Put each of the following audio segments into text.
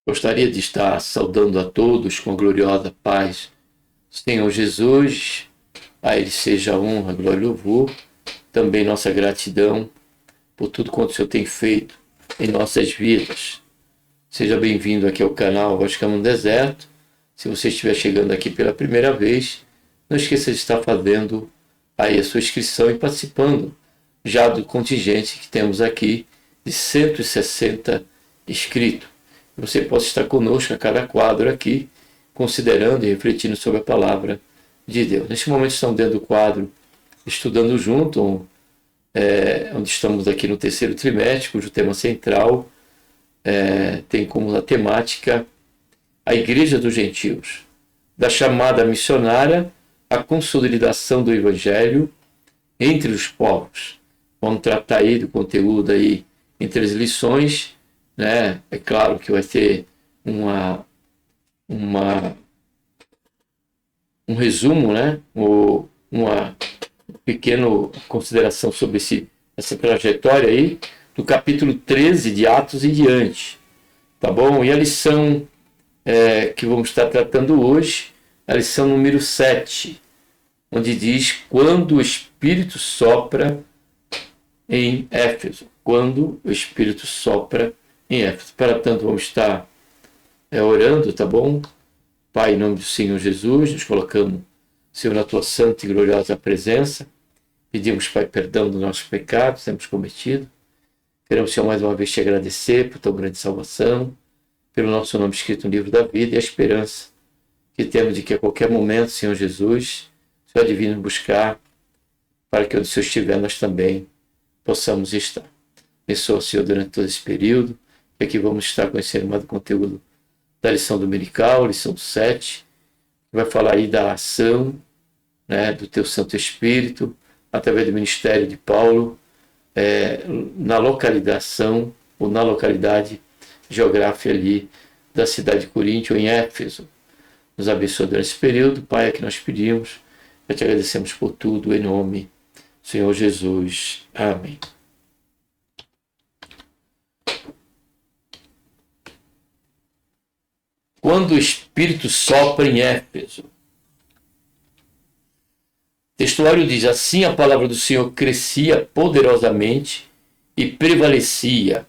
Gostaria de estar saudando a todos com a gloriosa paz do Senhor Jesus. A Ele seja a honra, glória e louvor. Também nossa gratidão por tudo quanto o Senhor tem feito em nossas vidas. Seja bem-vindo aqui ao canal Voz Caminho Deserto. Se você estiver chegando aqui pela primeira vez, não esqueça de estar fazendo aí a sua inscrição e participando já do contingente que temos aqui de 160 inscritos. Você pode estar conosco a cada quadro aqui, considerando e refletindo sobre a palavra de Deus. Neste momento estamos dentro do quadro Estudando Junto, onde estamos aqui no terceiro trimestre, cujo tema central tem como a temática a Igreja dos Gentios, da chamada missionária à consolidação do Evangelho entre os povos. Vamos tratar aí do conteúdo aí entre as lições, né? É claro que vai ter um resumo, né? Ou uma pequena consideração sobre essa trajetória aí, do capítulo 13 de Atos em diante, tá bom? E a lição que vamos estar tratando hoje, a lição número 7, onde diz: quando o Espírito sopra em Éfeso. Quando o Espírito sopra em Éfeso. Para tanto, vamos estar orando, tá bom? Pai, em nome do Senhor Jesus, nos colocamos, Senhor, na tua santa e gloriosa presença. Pedimos, Pai, perdão dos nossos pecados, temos cometido. Queremos, Senhor, mais uma vez te agradecer por tua grande salvação, pelo nosso nome escrito no livro da vida e a esperança que temos de que a qualquer momento, Senhor Jesus, o Senhor divino nos buscar, para que onde o Senhor estiver, nós também possamos estar. Abençoa, Senhor, durante todo esse período, que aqui vamos estar conhecendo mais do conteúdo da lição dominical, lição 7, que vai falar aí da ação, né, do teu Santo Espírito, através do ministério de Paulo, na localização, ou na localidade geográfica ali da cidade de Corinto, ou em Éfeso. Nos abençoa durante esse período, Pai, é que nós pedimos, e te agradecemos por tudo, em nome do Senhor Jesus. Amém. Quando o Espírito sopra em Éfeso. O textuário diz: assim a palavra do Senhor crescia poderosamente e prevalecia.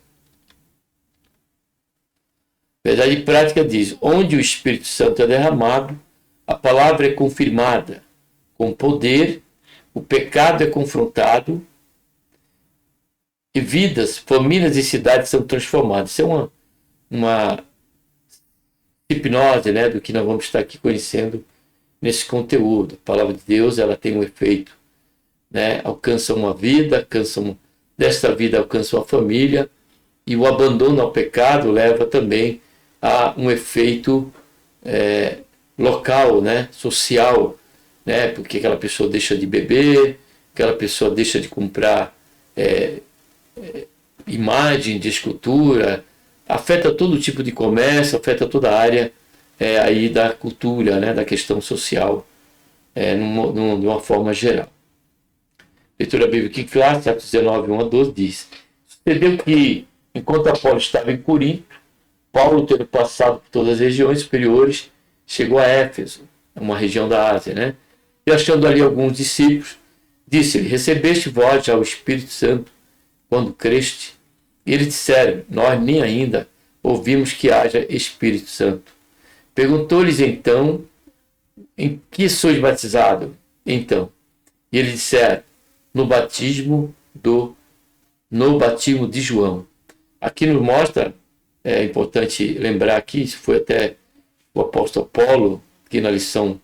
Verdade prática diz: onde o Espírito Santo é derramado, a palavra é confirmada. Com poder, o pecado é confrontado e vidas, famílias e cidades são transformadas. Isso é uma hipnose, né, do que nós vamos estar aqui conhecendo nesse conteúdo. A palavra de Deus, ela tem um efeito, né, alcança uma vida, desta vida alcança uma família, e o abandono ao pecado leva também a um efeito local, né, social, né, porque aquela pessoa deixa de beber, aquela pessoa deixa de comprar imagem de escultura, afeta todo tipo de comércio, afeta toda a área aí da cultura, né, da questão social, de uma forma geral. Leitura bíblica em classe, Atos 19, 1 a 12, diz: sucedeu que, enquanto Apolo estava em Corinto, Paulo, tendo passado por todas as regiões superiores, chegou a Éfeso, uma região da Ásia, né? E achando ali alguns discípulos, disse-lhe: recebeste vós já o Espírito Santo quando creste? E eles disseram: nós nem ainda ouvimos que haja Espírito Santo. Perguntou-lhes então: em que sois batizado? Então, e eles disseram: no batismo de João. Aqui nos mostra, é importante lembrar aqui, isso foi até o apóstolo Paulo, que na lição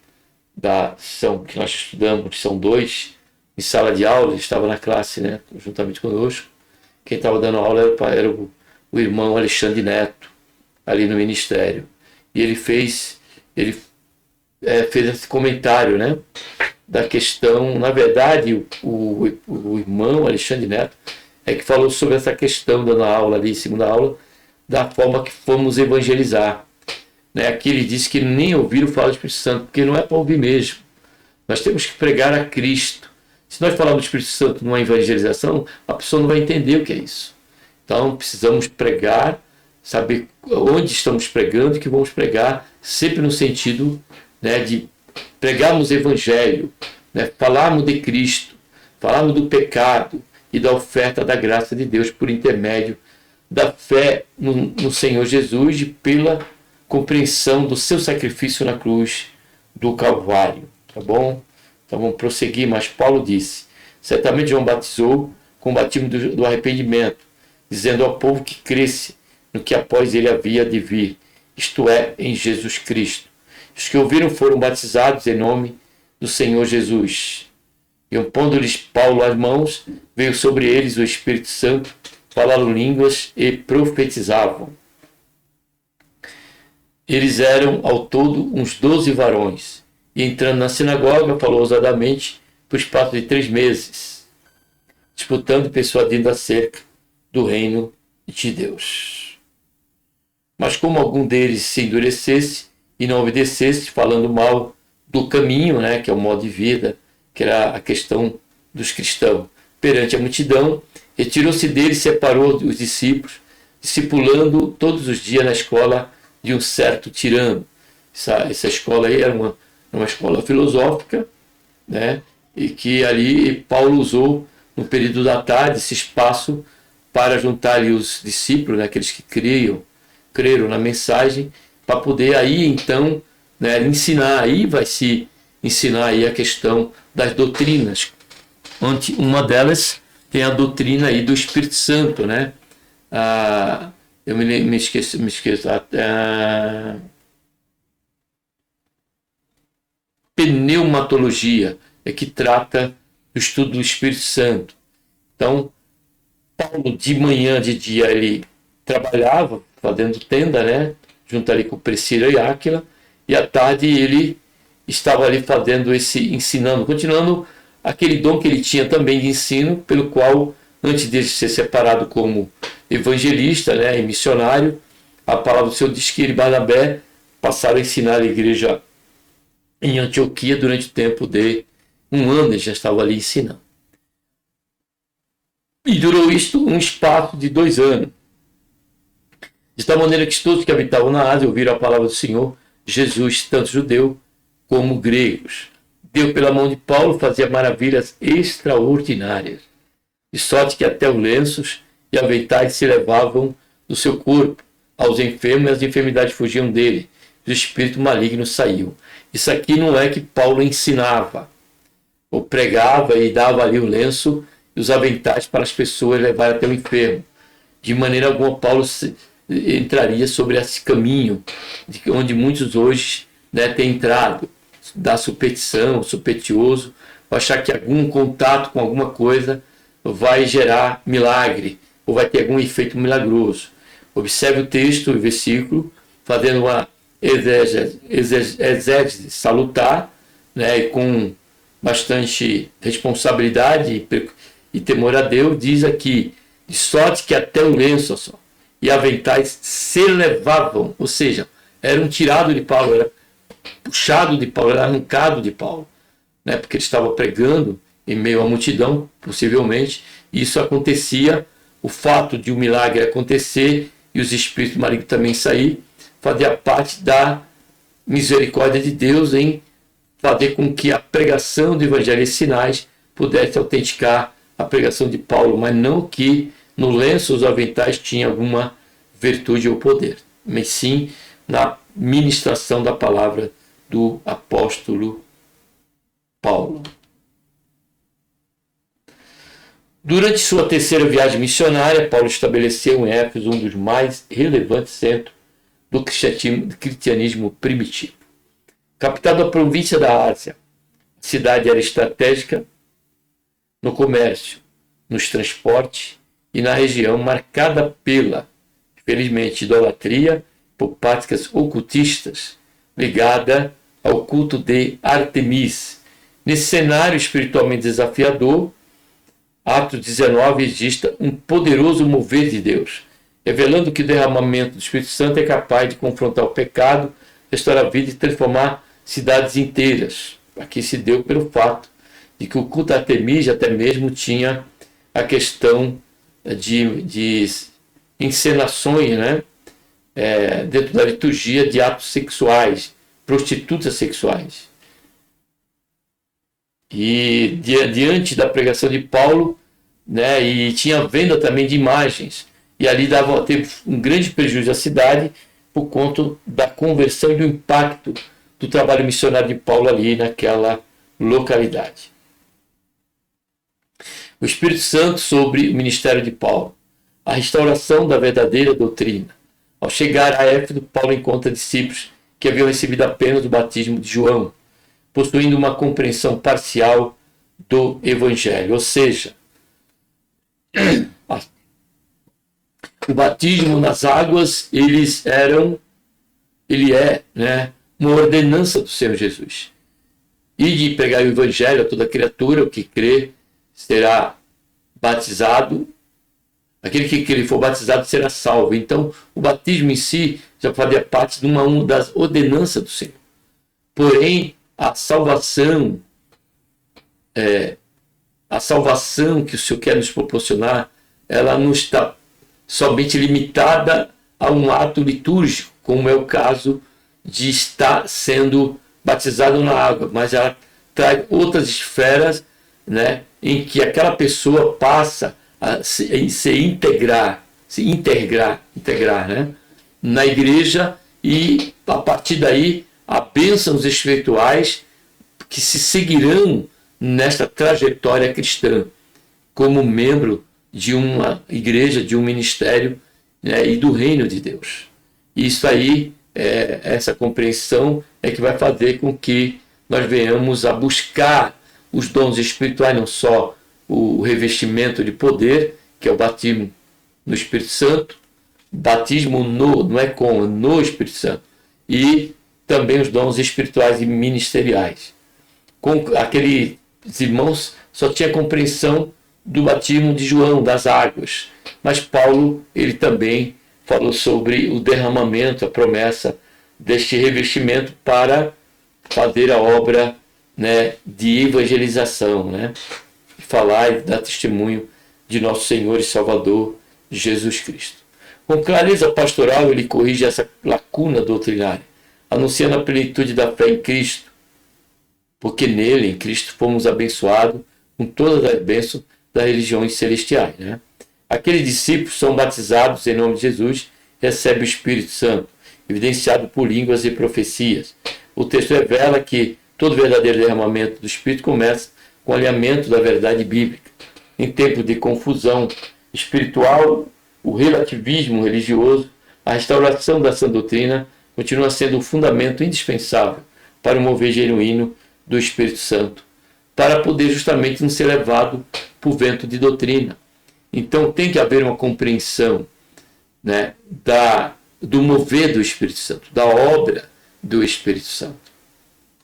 que nós estudamos, lição 2, em sala de aula, estava na classe, né, juntamente conosco. Quem estava dando aula era o irmão Alexandre Neto, ali no ministério. E ele fez esse comentário, né, da questão. Na verdade, o irmão Alexandre Neto que falou sobre essa questão, dando aula ali, segunda aula, da forma que fomos evangelizar. Né? Aqui ele disse que nem ouviram falar do Espírito Santo, porque não é para ouvir mesmo. Nós temos que pregar a Cristo. Se nós falarmos do Espírito Santo numa evangelização, a pessoa não vai entender o que é isso. Então, precisamos pregar saber onde estamos pregando e que vamos pregar, sempre no sentido, né, de pregarmos o Evangelho, né, falarmos de Cristo, falarmos do pecado e da oferta da graça de Deus por intermédio da fé no Senhor Jesus e pela compreensão do seu sacrifício na cruz do Calvário. Tá bom? Então vamos prosseguir, mas Paulo disse: certamente João batizou com o batismo do arrependimento, dizendo ao povo que cresce no que após ele havia de vir, isto é, em Jesus Cristo. Os que ouviram foram batizados em nome do Senhor Jesus. E pondo-lhes Paulo as mãos, veio sobre eles o Espírito Santo, falaram línguas e profetizavam. Eles eram ao todo uns 12 varões, e entrando na sinagoga, falou ousadamente por espaço de 3 meses, disputando e persuadindo acerca do reino de Deus. Mas como algum deles se endurecesse e não obedecesse, falando mal do caminho, né, que é o modo de vida, que era a questão dos cristãos, perante a multidão, retirou-se dele e separou os discípulos, discipulando todos os dias na escola de um certo tirano. Essa escola aí era uma escola filosófica, né, e que ali Paulo usou no período da tarde esse espaço para juntar ali os discípulos, né, aqueles que creram na mensagem, para poder aí então, né, ensinar. Aí vai se ensinar aí a questão das doutrinas. Uma delas tem a doutrina aí do Espírito Santo, né? Eu me esqueço. Pneumatologia é que trata do estudo do Espírito Santo. Então, Paulo de manhã, de dia, ele trabalhava fazendo tenda, né? Junto ali com Priscila e Áquila, e à tarde ele estava ali fazendo ensinando, continuando aquele dom que ele tinha também de ensino, pelo qual, antes de ser separado como evangelista, né, e missionário, a palavra do Senhor diz que ele e Barnabé passaram a ensinar a igreja em Antioquia durante o tempo de 1 ano, ele já estava ali ensinando. E durou isto um espaço de 2 anos. De tal maneira que todos que habitavam na Ásia ouviram a palavra do Senhor Jesus, tanto judeu como gregos. Deus, pela mão de Paulo, fazia maravilhas extraordinárias, de sorte que até os lenços e aventais se levavam do seu corpo aos enfermos, e as enfermidades fugiam dele, e o espírito maligno saiu. Isso aqui não é que Paulo ensinava, ou pregava e dava ali o lenço e os aventais para as pessoas levarem até o enfermo. De maneira alguma Paulo entraria sobre esse caminho onde muitos hoje, né, têm entrado, da superstição, supersticioso, achar que algum contato com alguma coisa vai gerar milagre, ou vai ter algum efeito milagroso. Observe o texto, o versículo, fazendo uma exégese salutar, né, e com bastante responsabilidade e temor a Deus, diz aqui: de sorte que até o lenço só, e aventais se levavam, ou seja, eram tirados de Paulo, era puxado de Paulo, era arrancado de Paulo, né? Porque ele estava pregando em meio à multidão, possivelmente, e isso acontecia, o fato de um milagre acontecer e os espíritos malignos também sair, fazia parte da misericórdia de Deus em fazer com que a pregação do Evangelho e sinais pudesse autenticar a pregação de Paulo, mas não que no lenço os aventais tinham alguma virtude ou poder, mas sim na ministração da palavra do apóstolo Paulo. Durante sua terceira viagem missionária, Paulo estabeleceu em Éfeso um dos mais relevantes centros do cristianismo primitivo. Capital da província da Ásia, a cidade era estratégica no comércio, nos transportes e na região marcada pela, infelizmente, idolatria por práticas ocultistas ligada ao culto de Artemis. Nesse cenário espiritualmente desafiador, Atos 19 registra um poderoso mover de Deus, revelando que o derramamento do Espírito Santo é capaz de confrontar o pecado, restaurar a vida e transformar cidades inteiras. Aqui se deu pelo fato de que o culto a Artemis até mesmo tinha a questão de encenações, né, dentro da liturgia de atos sexuais, prostitutas sexuais. E diante da pregação de Paulo, né, e tinha venda também de imagens, e ali teve um grande prejuízo à cidade por conta da conversão e do impacto do trabalho missionário de Paulo ali naquela localidade. O Espírito Santo sobre o ministério de Paulo. A restauração da verdadeira doutrina. Ao chegar a Éfeso, Paulo encontra discípulos que haviam recebido apenas o batismo de João, possuindo uma compreensão parcial do Evangelho. Ou seja, o batismo nas águas, ele é, né, uma ordenança do Senhor Jesus. E de pregar o Evangelho a toda criatura, o que crê será batizado. Aquele que for batizado será salvo. Então, o batismo em si já fazia parte de uma das ordenanças do Senhor. Porém, a salvação que o Senhor quer nos proporcionar, ela não está somente limitada a um ato litúrgico, como é o caso de estar sendo batizado na água, mas ela traz outras esferas, né, em que aquela pessoa passa a se integrar, né, na igreja, e a partir daí há bênçãos espirituais que se seguirão nesta trajetória cristã, como membro de uma igreja, de um ministério, né, e do reino de Deus. Isso aí, essa compreensão é que vai fazer com que nós venhamos a buscar os dons espirituais, não só o revestimento de poder, que é o batismo no Espírito Santo, batismo no Espírito Santo, e também os dons espirituais e ministeriais. Aqueles irmãos só tinham compreensão do batismo de João, das águas, mas Paulo, ele também falou sobre o derramamento, a promessa deste revestimento para fazer a obra, né, de evangelização, né, falar e dar testemunho de nosso Senhor e Salvador Jesus Cristo. Com clareza pastoral, ele corrige essa lacuna doutrinária, anunciando a plenitude da fé em Cristo, porque nele, em Cristo, fomos abençoados com todas as bênçãos das religiões celestiais, né? Aqueles discípulos são batizados em nome de Jesus, recebem o Espírito Santo, evidenciado por línguas e profecias. O texto revela que todo verdadeiro derramamento do Espírito começa com o alinhamento da verdade bíblica. Em tempos de confusão espiritual, o relativismo religioso, a restauração da sã doutrina continua sendo um fundamento indispensável para o mover genuíno do Espírito Santo, para poder justamente não ser levado por vento de doutrina. Então tem que haver uma compreensão, né, do mover do Espírito Santo, da obra do Espírito Santo,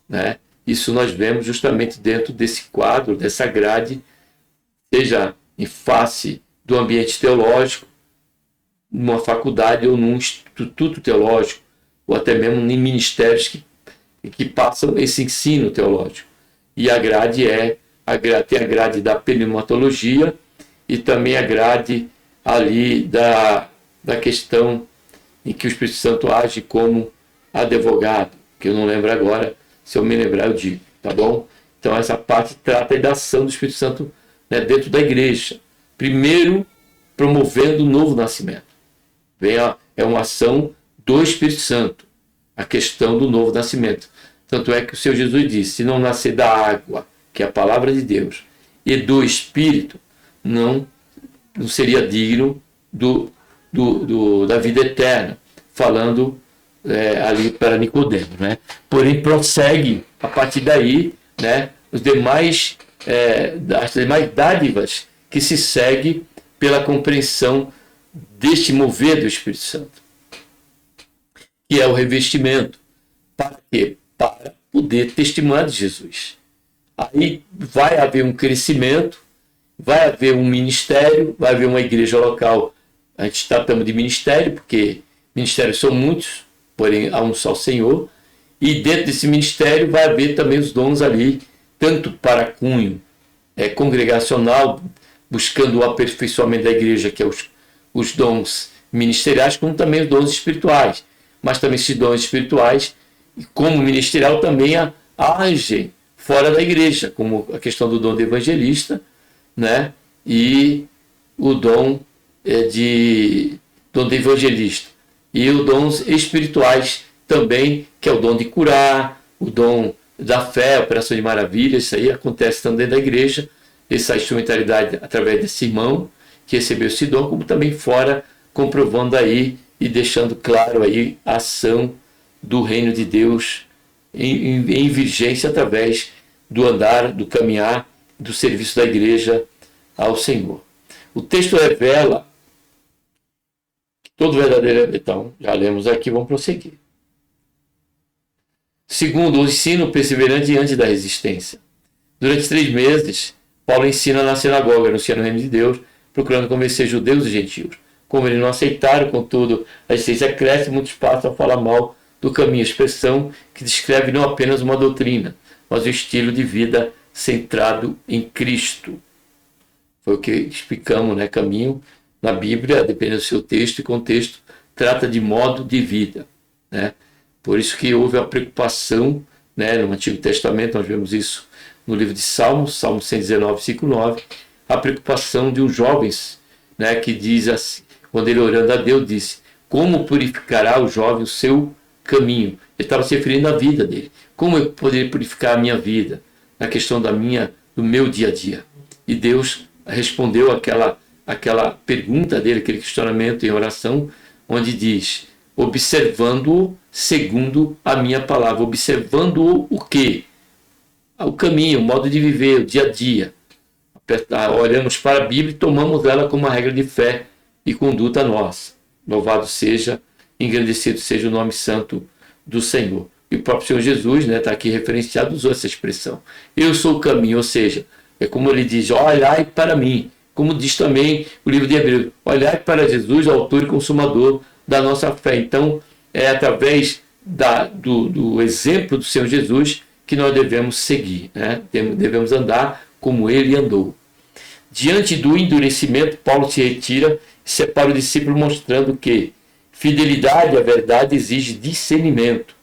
né? Isso nós vemos justamente dentro desse quadro, dessa grade, seja em face do ambiente teológico, numa faculdade ou num instituto teológico, ou até mesmo em ministérios que passam esse ensino teológico. E a grade tem a grade da pneumatologia e também a grade ali da questão em que o Espírito Santo age como advogado, que eu não lembro agora, se eu me lembrar eu digo, tá bom? Então essa parte trata da ação do Espírito Santo, né, dentro da igreja. Primeiro, promovendo o novo nascimento. É uma ação do Espírito Santo, a questão do novo nascimento. Tanto é que o Senhor Jesus disse, se não nascer da água, que é a palavra de Deus, e do Espírito, não seria digno da vida eterna, falando ali para Nicodemo, né? Porém, prossegue a partir daí, né, as demais dádivas que se segue pela compreensão deste mover do Espírito Santo, que é o revestimento. Para quê? Para poder testemunhar de Jesus. Aí vai haver um crescimento, vai haver um ministério, vai haver uma igreja local. A gente tratamos de ministério, porque ministérios são muitos, porém há um só Senhor. E dentro desse ministério vai haver também os dons ali, tanto para cunho congregacional, buscando o aperfeiçoamento da igreja, que é os dons ministeriais, como também os dons espirituais. Mas também esses dons espirituais, como ministerial, também agem fora da igreja, como a questão do dom de evangelista, né? E o dom de evangelista. E os dons espirituais também, que é o dom de curar, o dom da fé, a operação de maravilhas. Isso aí acontece também dentro da igreja, essa instrumentalidade através desse irmão que recebeu esse dom, como também fora, comprovando aí e deixando claro aí a ação do reino de Deus em vigência através do andar, do caminhar, do serviço da igreja ao Senhor. O texto revela que todo verdadeiro... Então, já lemos aqui, vamos prosseguir. Segundo, o ensino perseverante diante da resistência. Durante 3 meses, Paulo ensina na sinagoga, anunciando o reino de Deus, procurando convencer judeus e gentios. Como eles não aceitaram, contudo, a resistência cresce, muitos passam a falar mal do caminho, expressão que descreve não apenas uma doutrina, mas o estilo de vida centrado em Cristo. Foi o que explicamos, né? Caminho, na Bíblia, dependendo do seu texto e contexto, trata de modo de vida, né? Por isso que houve a preocupação, né? No Antigo Testamento, nós vemos isso no livro de Salmos, Salmo 119, versículo 9, a preocupação de uns jovens, né? Que diz assim, quando ele orando a Deus, disse: como purificará o jovem o seu caminho? Ele estava se referindo à vida dele. Como eu poderia purificar a minha vida? Na questão do meu dia a dia. E Deus respondeu aquela pergunta dele, aquele questionamento em oração, onde diz: observando-o segundo a minha palavra. Observando-o o quê? O caminho, o modo de viver, o dia a dia. Olhamos para a Bíblia e tomamos ela como uma regra de fé e conduta nossa. Louvado seja, engrandecido seja o nome santo do Senhor. E o próprio Senhor Jesus, né, está aqui referenciado, usou essa expressão. Eu sou o caminho, ou seja, é como ele diz: olhai para mim. Como diz também o livro de Hebreus: olhai para Jesus, autor e consumador da nossa fé. Então, é através do exemplo do Senhor Jesus que nós devemos seguir, né? Devemos andar como ele andou. Diante do endurecimento, Paulo se retira e separa o discípulo, mostrando que fidelidade à verdade exige discernimento.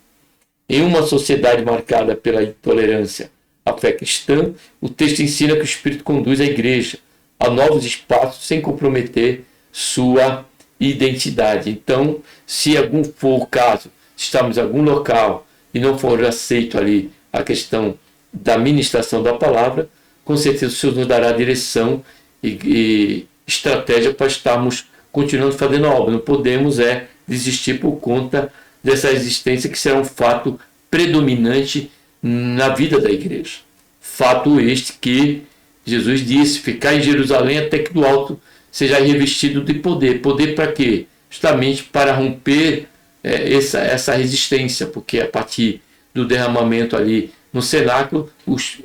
Em uma sociedade marcada pela intolerância à fé cristã, o texto ensina que o Espírito conduz a igreja a novos espaços sem comprometer sua identidade. Então, se algum for o caso, estamos em algum local e não for aceito ali a questão da ministração da palavra, com certeza o Senhor nos dará direção e estratégia para estarmos continuando fazendo a obra. Não podemos desistir por conta dessa resistência, que será um fato predominante na vida da igreja. Fato este que Jesus disse: ficar em Jerusalém até que do alto seja revestido de poder. Poder para quê? Justamente para romper essa resistência, porque a partir do derramamento ali no cenáculo, os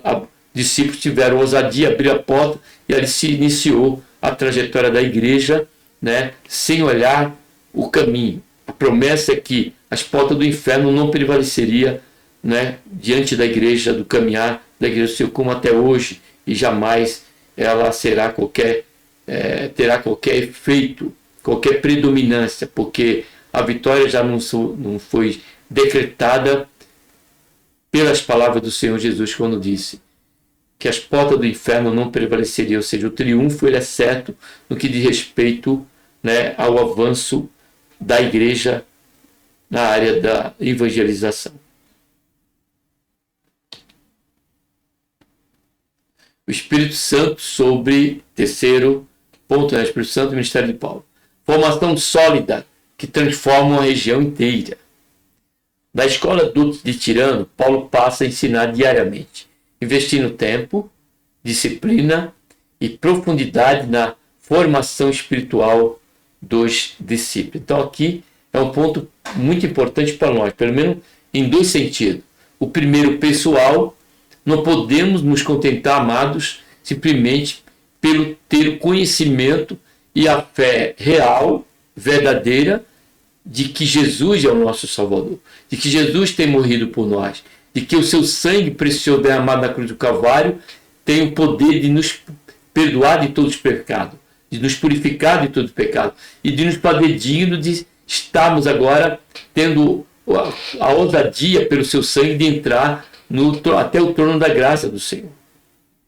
discípulos tiveram ousadia, abrir a porta, e ali se iniciou a trajetória da igreja, né, sem olhar o caminho. A promessa é que as portas do inferno não prevaleceriam, né, diante da igreja, do caminhar da igreja do Senhor, como até hoje, e jamais ela terá qualquer efeito, qualquer predominância, porque a vitória já não foi decretada pelas palavras do Senhor Jesus, quando disse que as portas do inferno não prevaleceriam, ou seja, o triunfo ele é certo no que diz respeito, né, ao avanço da igreja na área da evangelização. O Espírito Santo sobre, terceiro ponto, o Espírito Santo e o ministério de Paulo. Formação sólida que transforma uma região inteira. Na escola de Tirano, Paulo passa a ensinar diariamente, investindo tempo, disciplina e profundidade na formação espiritual dos discípulos. Então aqui é um ponto muito importante para nós, pelo menos em 2 sentidos. O primeiro, pessoal. Não podemos nos contentar, amados, simplesmente pelo ter o conhecimento e a fé real, verdadeira, de que Jesus é o nosso Salvador, de que Jesus tem morrido por nós, de que o seu sangue precioso derramado na cruz do Calvário tem o poder de nos perdoar de todos os pecados. de nos purificar de todo pecado e de nos fazer dignos de estarmos agora tendo a ousadia pelo seu sangue de entrar até o trono da graça do Senhor.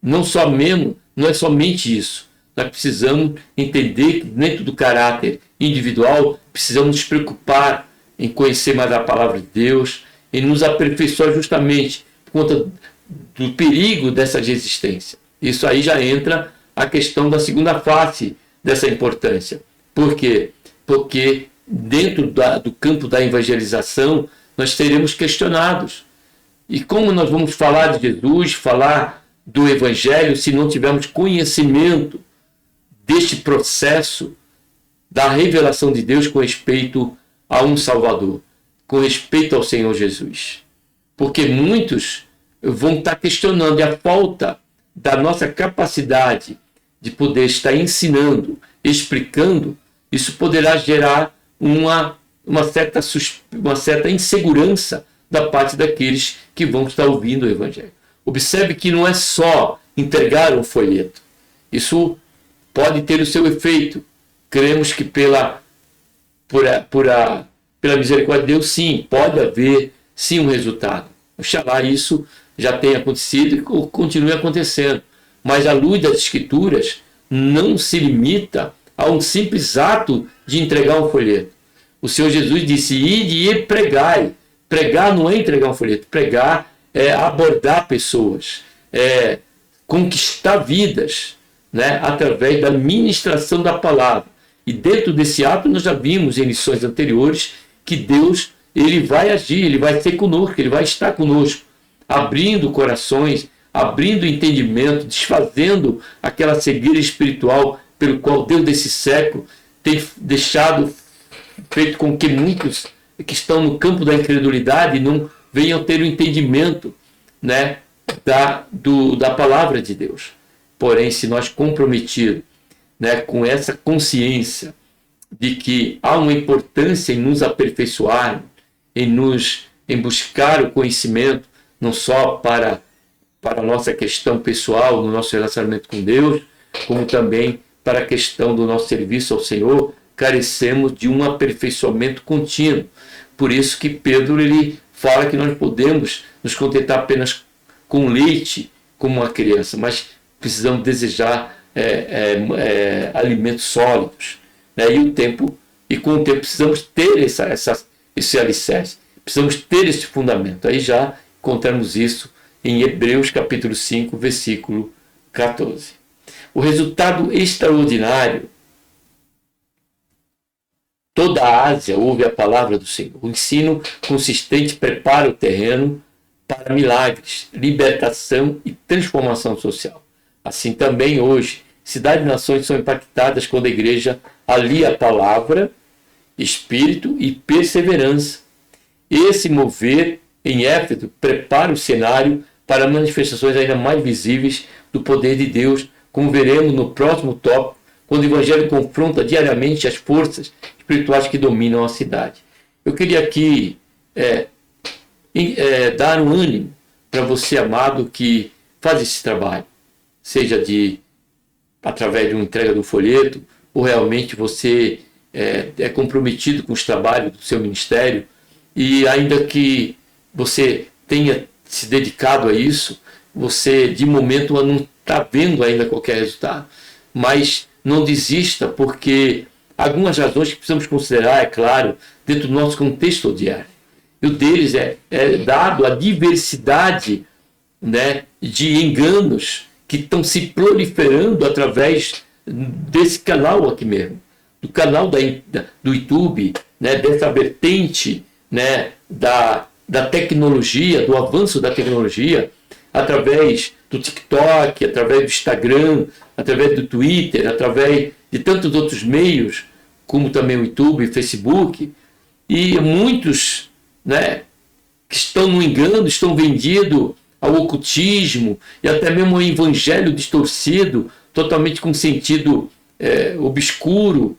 Não é somente isso. Nós precisamos entender que dentro do caráter individual precisamos nos preocupar em conhecer mais a palavra de Deus, em nos aperfeiçoar justamente por conta do perigo dessa resistência. Isso aí já entra a questão da segunda face dessa importância. Por quê? Porque dentro do campo da evangelização nós seremos questionados. E como nós vamos falar de Jesus, falar do Evangelho, se não tivermos conhecimento deste processo da revelação de Deus com respeito a um Salvador, com respeito ao Senhor Jesus? Porque muitos vão estar questionando a falta da nossa capacidade de poder estar ensinando, explicando. Isso poderá gerar uma certa insegurança da parte daqueles que vão estar ouvindo o Evangelho. Observe que não é só entregar um folheto. Isso pode ter o seu efeito. Cremos que pela misericórdia de Deus, sim, pode haver sim um resultado. Oxalá isso já tenha acontecido e continue acontecendo. Mas a luz das Escrituras não se limita a um simples ato de entregar um folheto. O Senhor Jesus disse: ide e pregai. Pregar não é entregar um folheto. Pregar é abordar pessoas, é conquistar vidas, né, através da ministração da palavra. E dentro desse ato nós já vimos em lições anteriores que Deus ele vai agir, ele vai ser conosco, ele vai estar conosco, abrindo corações, abrindo entendimento, desfazendo aquela cegueira espiritual pelo qual Deus desse século tem feito com que muitos que estão no campo da incredulidade não venham ter o entendimento, né, da palavra de Deus. Porém, se nós comprometidos, né, com essa consciência de que há uma importância em nos aperfeiçoar, em buscar o conhecimento, não só para a nossa questão pessoal, no nosso relacionamento com Deus, como também para a questão do nosso serviço ao Senhor, carecemos de um aperfeiçoamento contínuo. Por isso que Pedro ele fala que nós podemos nos contentar apenas com leite como uma criança, mas precisamos desejar alimentos sólidos, né? E com o tempo precisamos ter esse alicerce, precisamos ter esse fundamento. Aí já encontramos isso em Hebreus capítulo 5, versículo 14. O resultado extraordinário. Toda a Ásia ouve a palavra do Senhor. O ensino consistente prepara o terreno para milagres, libertação e transformação social. Assim também hoje, cidades e nações são impactadas quando a igreja alia a palavra, espírito e perseverança. Esse mover em Éfeso prepara o cenário para manifestações ainda mais visíveis do poder de Deus, como veremos no próximo tópico, quando o Evangelho confronta diariamente as forças espirituais que dominam a cidade. Eu queria aqui dar um ânimo para você, amado, que faz esse trabalho, seja através de uma entrega do folheto, ou realmente você é comprometido com os trabalhos do seu ministério, e ainda que você tenha se dedicado a isso, você de momento não está vendo ainda qualquer resultado. Mas não desista, porque algumas razões que precisamos considerar, é claro, dentro do nosso contexto diário. E o deles é dado a diversidade, né, de enganos que estão se proliferando através desse canal aqui mesmo, do canal do YouTube, né, dessa vertente, né, da tecnologia, do avanço da tecnologia, através do TikTok, através do Instagram, através do Twitter, através de tantos outros meios, como também o YouTube, o Facebook, e muitos, né, que estão no engano, estão vendidos ao ocultismo e até mesmo ao evangelho distorcido, totalmente com sentido obscuro,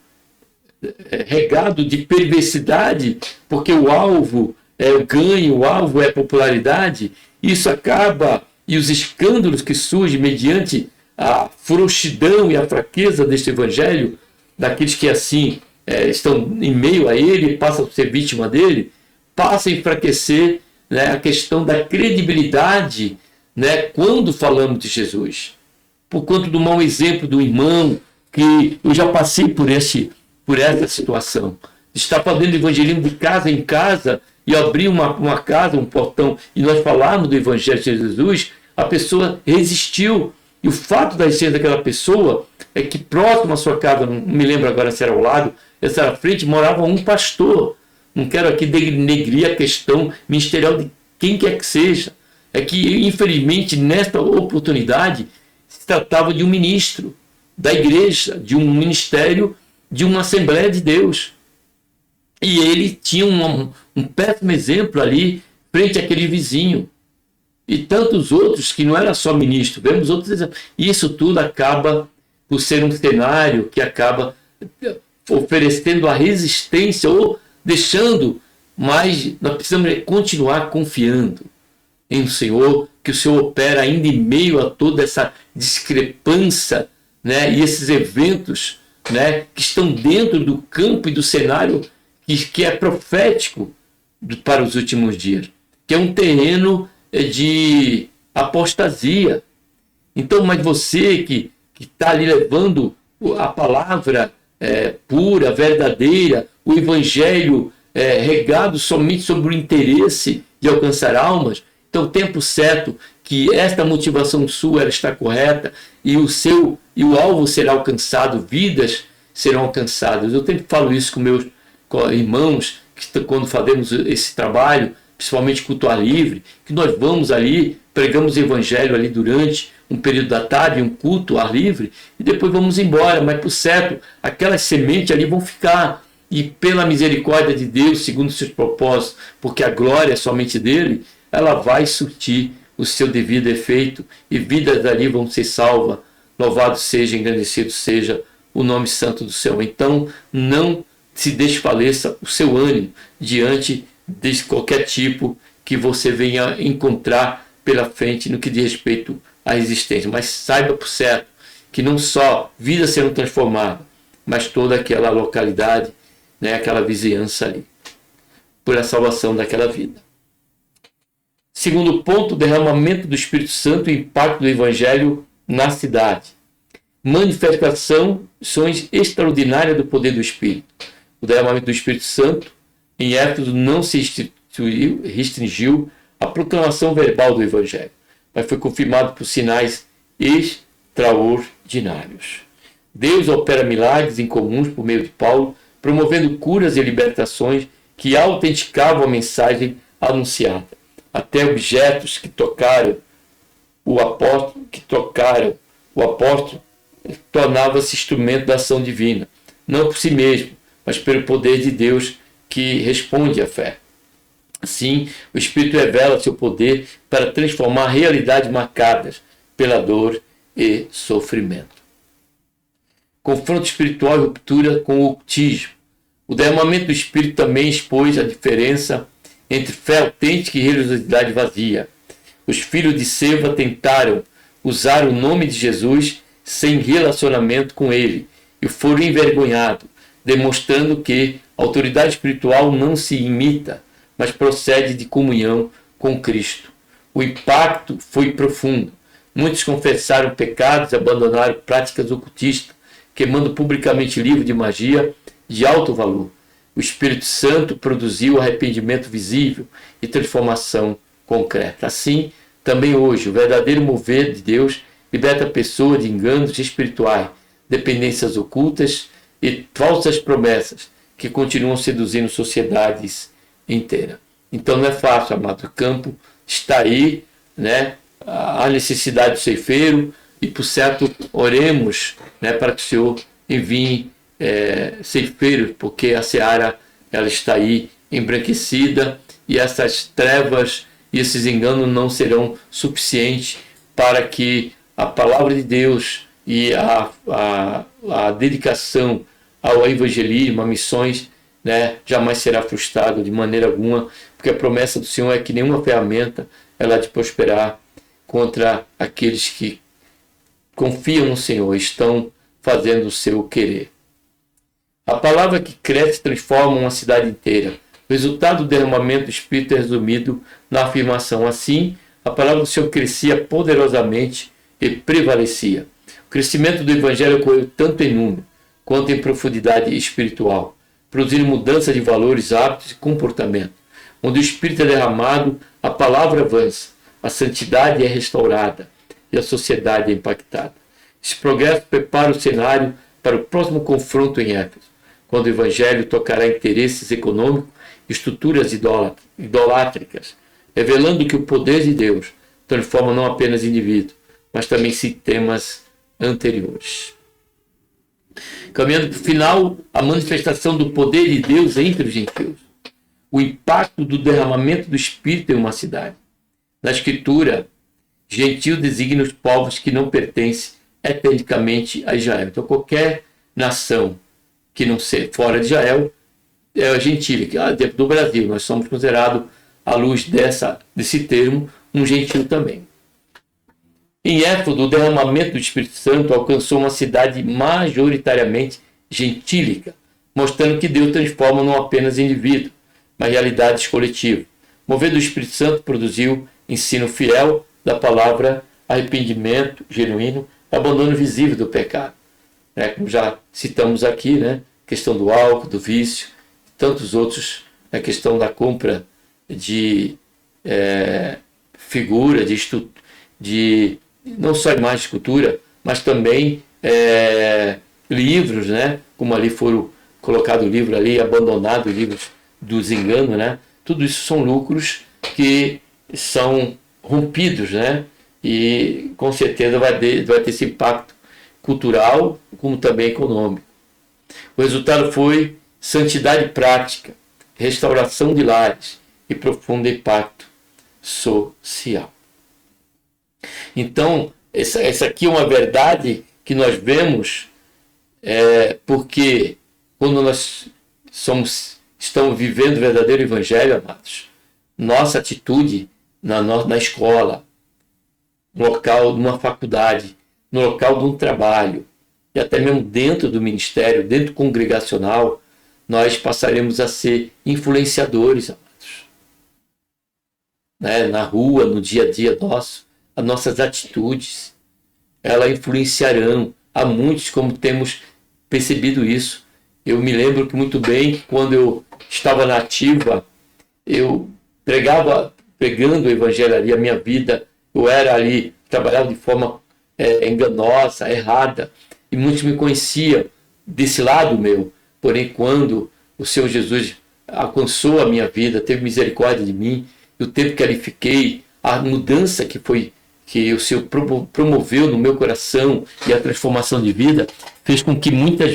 regado de perversidade, porque o alvo é o ganho, o alvo é a popularidade. Isso acaba, e os escândalos que surgem mediante a frouxidão e a fraqueza deste evangelho, daqueles que assim estão em meio a ele, passam a ser vítima dele, passa a enfraquecer, né, a questão da credibilidade, né, quando falamos de Jesus. Por conta do mau exemplo do irmão, que eu já passei por essa situação. Estar fazendo evangelismo de casa em casa e abrir uma casa, um portão, e nós falarmos do evangelho de Jesus, a pessoa resistiu. E o fato da existência daquela pessoa é que próximo à sua casa, não me lembro agora se era ao lado, se era à frente, morava um pastor. Não quero aqui denegrir a questão ministerial de quem quer que seja. É que, infelizmente, nesta oportunidade, se tratava de um ministro da igreja, de um ministério, de uma Assembleia de Deus. E ele tinha um péssimo exemplo ali, frente àquele vizinho. E tantos outros que não era só ministro, vemos outros exemplos. E isso tudo acaba por ser um cenário que acaba oferecendo a resistência ou deixando, mas nós precisamos continuar confiando em o Senhor, que o Senhor opera ainda em meio a toda essa discrepância, né, e esses eventos, né, que estão dentro do campo e do cenário que é profético para os últimos dias, que é um terreno de apostasia. Então, mas você que está ali levando a palavra pura, verdadeira, o evangelho regado somente sobre o interesse de alcançar almas, então o tempo certo que esta motivação sua ela está correta e o alvo será alcançado, vidas serão alcançadas. Eu sempre falo isso com meus irmãos, que quando fazemos esse trabalho, principalmente culto ao ar livre, que nós vamos ali, pregamos o evangelho ali durante um período da tarde, um culto ao ar livre, e depois vamos embora, mas por certo, aquelas sementes ali vão ficar, e pela misericórdia de Deus, segundo os seus propósitos, porque a glória é somente dele, ela vai surtir o seu devido efeito, e vidas ali vão ser salvas. Louvado seja, engrandecido seja o nome santo do Senhor. Então, não se desfaleça o seu ânimo diante de qualquer tipo que você venha encontrar pela frente no que diz respeito à existência. Mas saiba por certo que não só vidas serão transformadas, mas toda aquela localidade, né, aquela vizinhança ali, por a salvação daquela vida. Segundo ponto, o derramamento do Espírito Santo e o impacto do Evangelho na cidade. Manifestações extraordinárias do poder do Espírito. O derramamento do Espírito Santo em Éfeso não se restringiu à proclamação verbal do Evangelho, mas foi confirmado por sinais extraordinários. Deus opera milagres incomuns por meio de Paulo, promovendo curas e libertações que autenticavam a mensagem anunciada. Até objetos que tocaram o apóstolo, tornava-se instrumento da ação divina, não por si mesmo, mas pelo poder de Deus que responde à fé. Assim, o Espírito revela seu poder para transformar realidades marcadas pela dor e sofrimento. Confronto espiritual e ruptura com o ocultismo. O derramamento do Espírito também expôs a diferença entre fé autêntica e religiosidade vazia. Os filhos de Seva tentaram usar o nome de Jesus sem relacionamento com ele e foram envergonhados, demonstrando que a autoridade espiritual não se imita, mas procede de comunhão com Cristo. O impacto foi profundo. Muitos confessaram pecados e abandonaram práticas ocultistas, queimando publicamente livros de magia de alto valor. O Espírito Santo produziu arrependimento visível e transformação concreta. Assim, também hoje, o verdadeiro mover de Deus liberta a pessoa de enganos espirituais, dependências ocultas e falsas promessas que continuam seduzindo sociedades inteiras. Então não é fácil, amado. O campo está aí, né? A necessidade do ceifeiro e, por certo, oremos, né, para que o Senhor envie ceifeiros, porque a seara ela está aí embranquecida e essas trevas e esses enganos não serão suficientes para que a palavra de Deus e a dedicação ao evangelismo, a missões, né, jamais será frustrado de maneira alguma, porque a promessa do Senhor é que nenhuma ferramenta ela há de prosperar contra aqueles que confiam no Senhor, estão fazendo o seu querer. A palavra que cresce transforma uma cidade inteira. O resultado do derramamento do Espírito é resumido na afirmação: assim, a palavra do Senhor crescia poderosamente e prevalecia. O crescimento do Evangelho ocorreu tanto em número quanto em profundidade espiritual, produzindo mudança de valores, hábitos e comportamento. Onde o Espírito é derramado, a palavra avança, a santidade é restaurada e a sociedade é impactada. Esse progresso prepara o cenário para o próximo confronto em Éfeso, quando o Evangelho tocará interesses econômicos e estruturas idolátricas, revelando que o poder de Deus transforma não apenas indivíduos, mas também sistemas anteriores. Caminhando para o final, a manifestação do poder de Deus entre os gentios. O impacto do derramamento do Espírito em uma cidade. Na Escritura, gentio designa os povos que não pertencem etnicamente a Israel. Então, qualquer nação que não seja fora de Israel é gentílica. Dentro do Brasil, nós somos considerados, à luz desse termo, um gentio também. Em Éfeso, o derramamento do Espírito Santo alcançou uma cidade majoritariamente gentílica, mostrando que Deus transforma não apenas indivíduos, mas realidades coletivas. Movido do Espírito Santo produziu ensino fiel da palavra, arrependimento genuíno, abandono visível do pecado. Como já citamos aqui, questão do álcool, do vício, tantos outros, a questão da compra de figura, de não só imagem de escultura, mas também livros, como ali foram colocados o livro ali, abandonado livros dos enganos, tudo isso são lucros que são rompidos, e com certeza vai ter esse impacto cultural, como também econômico. O resultado foi santidade prática, restauração de lares e profundo impacto social. Então, essa aqui é uma verdade que nós vemos, porque quando nós estamos vivendo o verdadeiro Evangelho, amados, nossa atitude na escola, no local de uma faculdade, no local de um trabalho, e até mesmo dentro do ministério, dentro congregacional, nós passaremos a ser influenciadores, amados. Na rua, no dia a dia nosso, as nossas atitudes, elas influenciarão a muitos, como temos percebido isso. Eu me lembro que muito bem, quando eu estava na ativa, eu pregando o Evangelho ali, a minha vida, eu era ali, trabalhava de forma enganosa, errada, e muitos me conheciam desse lado meu. Porém, quando o Senhor Jesus alcançou a minha vida, teve misericórdia de mim, e o tempo que ali fiquei, a mudança que o Senhor promoveu no meu coração e a transformação de vida, fez com que muitas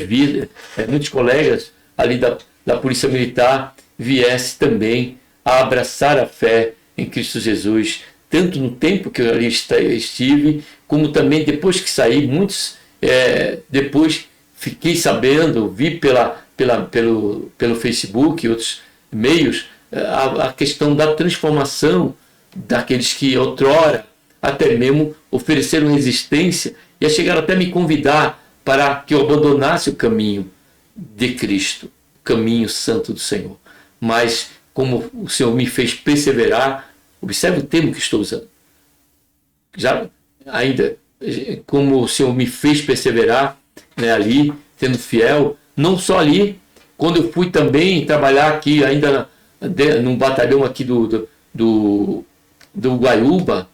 muitos colegas ali da Polícia Militar viessem também a abraçar a fé em Cristo Jesus, tanto no tempo que eu ali estive, como também depois que saí. Muitos depois fiquei sabendo, vi pelo Facebook e outros meios, a questão da transformação daqueles que outrora até mesmo ofereceram resistência e chegaram até me convidar para que eu abandonasse o caminho de Cristo, o caminho santo do Senhor. Mas como o Senhor me fez perseverar, observe o termo que estou usando. Como o Senhor me fez perseverar, ali, sendo fiel, não só ali, quando eu fui também trabalhar aqui, ainda num batalhão aqui do Guaiúba,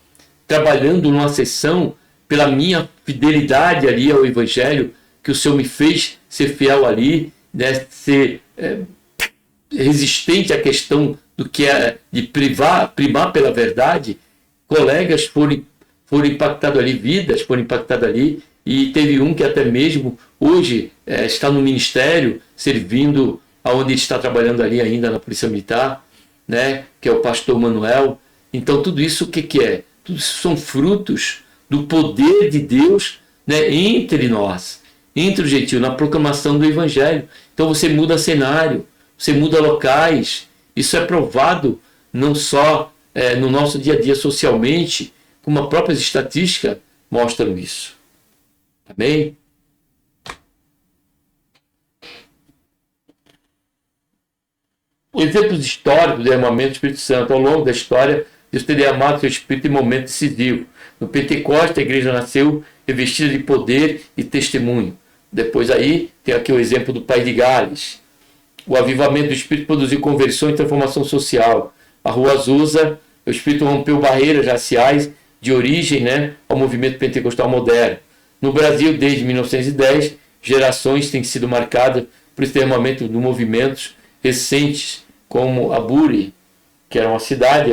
trabalhando numa sessão, pela minha fidelidade ali ao Evangelho, que o Senhor me fez ser fiel ali, ser resistente à questão do que é de primar pela verdade. Colegas foram impactados ali, vidas foram impactadas ali, e teve um que até mesmo hoje está no ministério, servindo aonde ele está trabalhando ali ainda na Polícia Militar, que é o pastor Manuel. Então tudo isso o que é? Tudo isso são frutos do poder de Deus, entre nós, entre o gentio, na proclamação do Evangelho. Então você muda cenário, você muda locais. Isso é provado não só no nosso dia a dia socialmente, como as próprias estatísticas mostram isso. Amém? Exemplos históricos do derramamento do Espírito Santo. Ao longo da história, Deus tem derramado seu Espírito em momento decisivo. No Pentecostes, a igreja nasceu revestida de poder e testemunho. Depois aí, tem aqui o exemplo do País de Gales. O avivamento do Espírito produziu conversão e transformação social. A Rua Azusa, o Espírito rompeu barreiras raciais de origem, ao movimento pentecostal moderno. No Brasil, desde 1910, gerações têm sido marcadas por esse derramamento de movimentos recentes, como a Buri, que era uma cidade,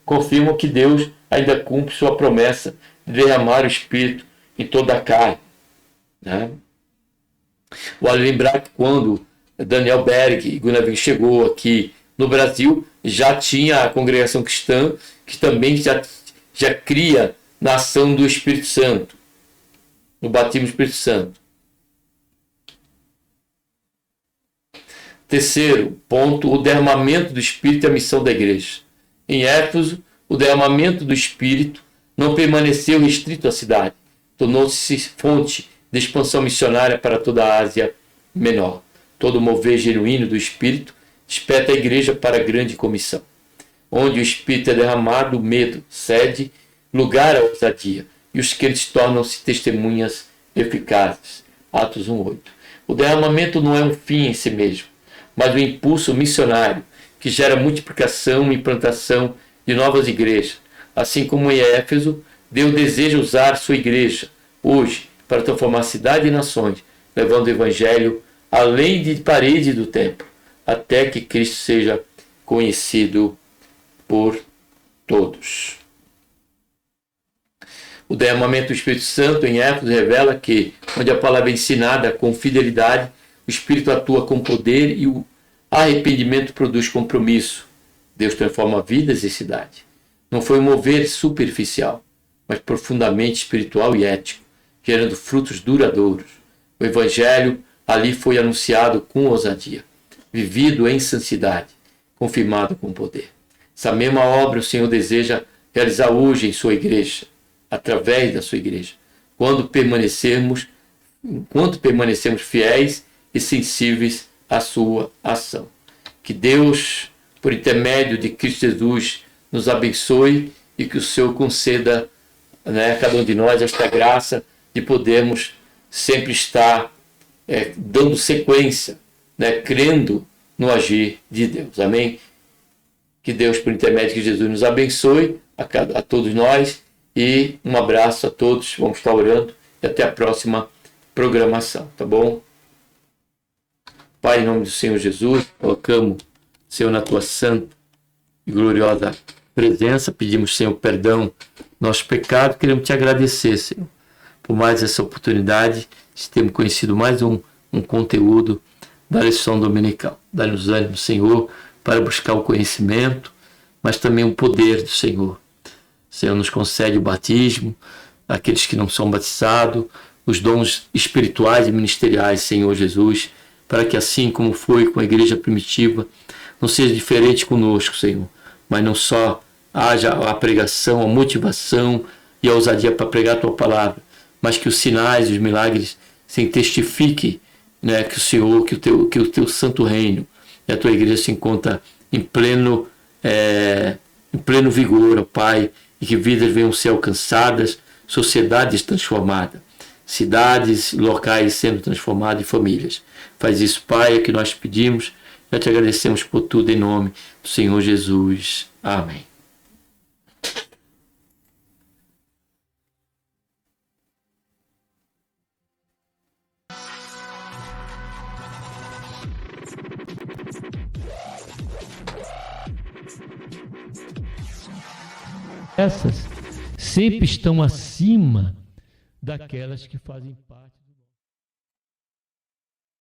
confirmam que Deus ainda cumpre sua promessa de derramar o Espírito em toda a carne. Vale lembrar que quando Daniel Berg e Gunnar chegou aqui no Brasil, já tinha a congregação cristã, que também já cria na ação do Espírito Santo, no batismo do Espírito Santo. Terceiro ponto, o derramamento do Espírito e a missão da igreja. Em Éfeso, o derramamento do Espírito não permaneceu restrito à cidade, tornou-se fonte de expansão missionária para toda a Ásia Menor. Todo mover genuíno do Espírito desperta a igreja para a grande comissão. Onde o Espírito é derramado, o medo cede lugar à ousadia, e os crentes tornam-se testemunhas eficazes. Atos 1:8. O derramamento não é um fim em si mesmo, mas um impulso missionário que gera multiplicação e implantação de novas igrejas. Assim como em Éfeso, Deus deseja usar sua igreja hoje para transformar cidade e nações, levando o evangelho além de paredes do templo, até que Cristo seja conhecido por todos. O derramamento do Espírito Santo em Éfeso revela que, onde a palavra é ensinada com fidelidade, o Espírito atua com poder e o arrependimento produz compromisso. Deus transforma vidas e cidade. Não foi um mover superficial, mas profundamente espiritual e ético, gerando frutos duradouros. O Evangelho ali foi anunciado com ousadia, vivido em santidade, confirmado com poder. Essa mesma obra o Senhor deseja realizar hoje em sua igreja, através da sua igreja, enquanto permanecermos fiéis e sensíveis à sua ação. Que Deus, por intermédio de Cristo Jesus, nos abençoe e que o Senhor conceda a cada um de nós esta graça de podermos sempre estar dando sequência, crendo no agir de Deus. Amém? Que Deus, por intermédio de Jesus, nos abençoe a todos nós e um abraço a todos. Vamos estar orando e até a próxima programação, tá bom? Pai, em nome do Senhor Jesus, colocamos, Senhor, na tua santa e gloriosa presença, pedimos, Senhor, perdão nosso pecado, queremos te agradecer, Senhor, por mais essa oportunidade de termos conhecido mais um conteúdo da lição dominical. Dá-nos ânimo, Senhor, para buscar o conhecimento, mas também o poder do Senhor. Senhor, nos concede o batismo, aqueles que não são batizados, os dons espirituais e ministeriais, Senhor Jesus, para que assim como foi com a igreja primitiva, não seja diferente conosco, Senhor, mas não só haja a pregação, a motivação e a ousadia para pregar a tua palavra, mas que os sinais e os milagres testifiquem, que o Senhor, que o teu santo reino e a tua igreja se encontra em pleno vigor, ó Pai, e que vidas venham ser alcançadas, sociedades transformadas, cidades, locais sendo transformados em famílias. Faz isso, Pai, é que nós pedimos. Já te agradecemos por tudo em nome do Senhor Jesus. Amém. Essas sempre estão acima daquelas que fazem parte